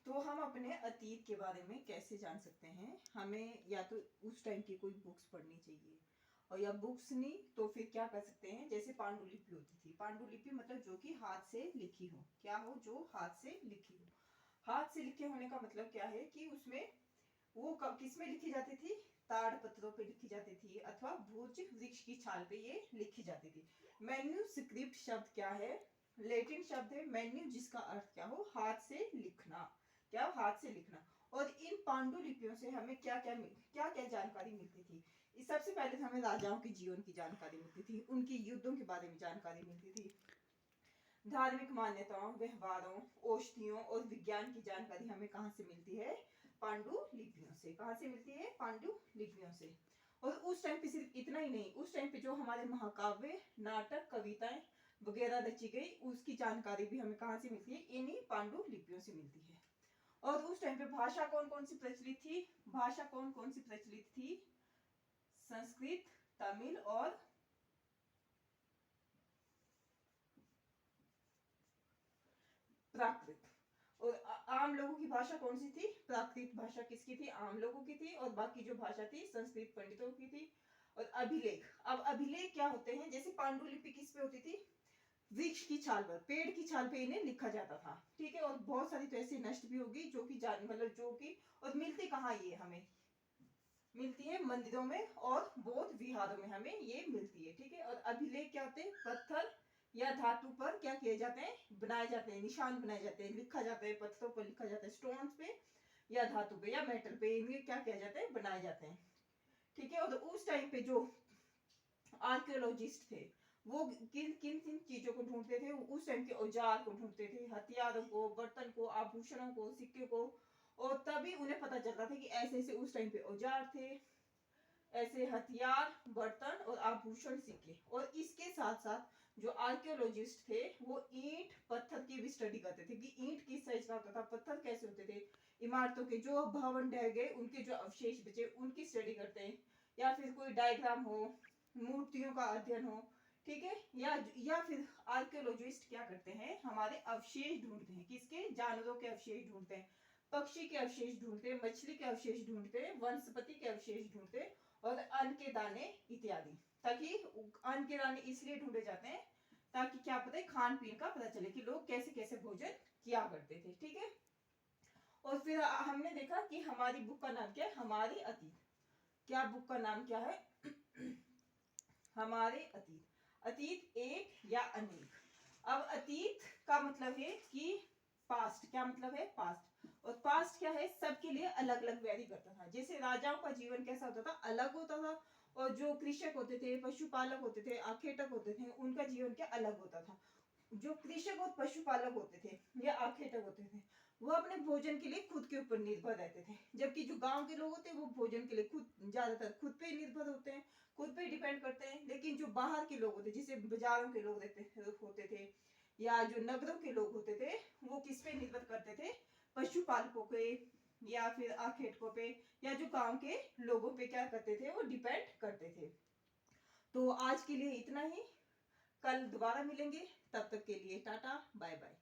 तो हम अपने अतीत के बारे में कैसे जान सकते हैं? हमें या तो उस टाइम की कोई बुक्स पढ़नी चाहिए, और या बुक्स नहीं तो फिर क्या कर सकते हैं, जैसे पांडुलिपि होती थी। पांडुलिपि मतलब जो कि हाथ से लिखी हो, क्या हो, जो हाथ से लिखी हो। हाथ से लिखे होने का मतलब क्या है कि उसमें वो किस में लिखी जाती थी? ताड़ पत्रों पे लिखी जाती थी, अथवा भुज वृक्ष की छाल पे ये लिखी जाती थी। मैन्यूस्क्रिप्ट शब्द क्या है? लैटिन शब्द है मैन्यू, जिसका अर्थ क्या हो? हाथ से लिखना। क्या? हाथ से लिखना। और इन पांडुलिपियों से हमें क्या क्या जानकारी मिलती थी? सबसे पहले तो हमें राजाओं के जीवन की जानकारी मिलती थी, उनकी युद्धों के बारे में जानकारी मिलती थी, धार्मिक मान्यताओं, व्यवहारों, औषधियों और विज्ञान की जानकारी हमें कहाँ से मिलती है? पांडुलिपियों से। कहाँ से मिलती है? पांडुलिपियों से। और उस टाइम पे सिर्फ इतना ही नहीं, उस टाइम पे जो हमारे महाकाव्य, नाटक, कविताएं वगैरह रची गई, उसकी जानकारी भी हमें कहाँ से मिलती है? इन्हीं पांडुलिपियों से मिलती है। और उस टाइम पे भाषा कौन कौन सी प्रचलित थी? भाषा कौन कौन सी प्रचलित थी? संस्कृत, तमिल और प्राकृत। और आम लोगों की भाषा कौन सी थी? प्राकृत भाषा किसकी थी? आम लोगों की थी। और बाकी जो भाषा थी संस्कृत पंडितों की थी। और अभिलेख, अब अभिलेख क्या होते हैं? जैसे पांडुलिपि किस पे होती थी? वृक्ष की छाल पर, पेड़ की छाल पे इन्हें लिखा जाता था, ठीक है। और बहुत सारी तो ऐसी नष्ट भी होगी जो कि मतलब जो कि, और मिलती कहाँ ये हमें? मिलती है मंदिरों में और बौद्ध विहारों में हमें ये मिलती है, ठीक है। और अभिलेख क्या होते हैं? पत्थर या धातु पर क्या किए जाते हैं? बनाए जाते हैं, निशान बनाए जाते हैं, लिखा जाता है, पत्थरों पर लिखा जाता है, स्टोन्स पे या धातु पे या मेटल पे इनके क्या किया जाता है? बनाए जाते हैं, ठीक है। और उस टाइम पे जो आर्कियोलॉजिस्ट थे वो किन किन किन चीजों को ढूंढते थे? उस टाइम के औजार को ढूंढते थे, हथियारों को, बर्तन को, आभूषणों को, सिक्के को। और तभी उन्हें पता चलता था कि ऐसे ऐसे उस टाइम पे औजार थे, ऐसे हथियार, बर्तन और आभूषण, सिक्के। और इसके साथ साथ जो आर्कियोलॉजिस्ट थे वो ईंट पत्थर की भी स्टडी करते थे कि ईंट किस साइज का होता था, पत्थर कैसे होते थे, इमारतों के जो भवन ढह गए उनके जो अवशेष बचे उनकी स्टडी करते हैं, या फिर कोई डायग्राम हो, मूर्तियों का अध्ययन हो, ठीक है। या फिर आर्कियोलॉजिस्ट क्या करते हैं? हमारे अवशेष ढूंढते हैं। किसके? जानवरों के अवशेष ढूंढते हैं, पक्षी के अवशेष ढूंढते हैं, मछली के अवशेष ढूंढते हैं, वनस्पति के अवशेष ढूंढते हैं, और अन्न के दाने इत्यादि। ताकि अन्न के दाने इसलिए ढूंढे जाते हैं ताकि क्या पता है? खान पीन का पता चले कि लोग कैसे कैसे भोजन किया करते थे, ठीक है। और फिर हमने देखा कि हमारी बुक का नाम क्या है? हमारे अतीत। क्या बुक का नाम क्या है? हमारे अतीत। अतीत एक या अनेक। अब अतीत का मतलब है कि पास्ट। क्या मतलब है? पास्ट। और पास्ट क्या है? सबके लिए अलग अलग वेरी करता था। जैसे राजाओं का जीवन कैसा होता था? अलग होता था। और जो कृषक होते थे, पशुपालक होते थे, आखेटक होते थे, उनका जीवन क्या अलग होता था। जो कृषक और पशुपालक होते थे या आखेटक होते थे वो अपने भोजन के लिए खुद के ऊपर निर्भर रहते थे, जबकि जो गांव के लोग होते हैं वो भोजन के लिए खुद ज्यादातर खुद पे निर्भर होते हैं, खुद पे डिपेंड करते हैं। लेकिन जो बाहर के लोग होते, जैसे बाजारों के लोग रहते होते थे या जो नगरों के लोग होते थे, वो किस पे निर्भर करते थे? पशुपालकों पे या फिर आखेटकों पे या जो गांव के लोगों पे क्या करते थे? वो डिपेंड करते थे। तो आज के लिए इतना ही, कल दोबारा मिलेंगे, तब तक के लिए टाटा बाय बाय।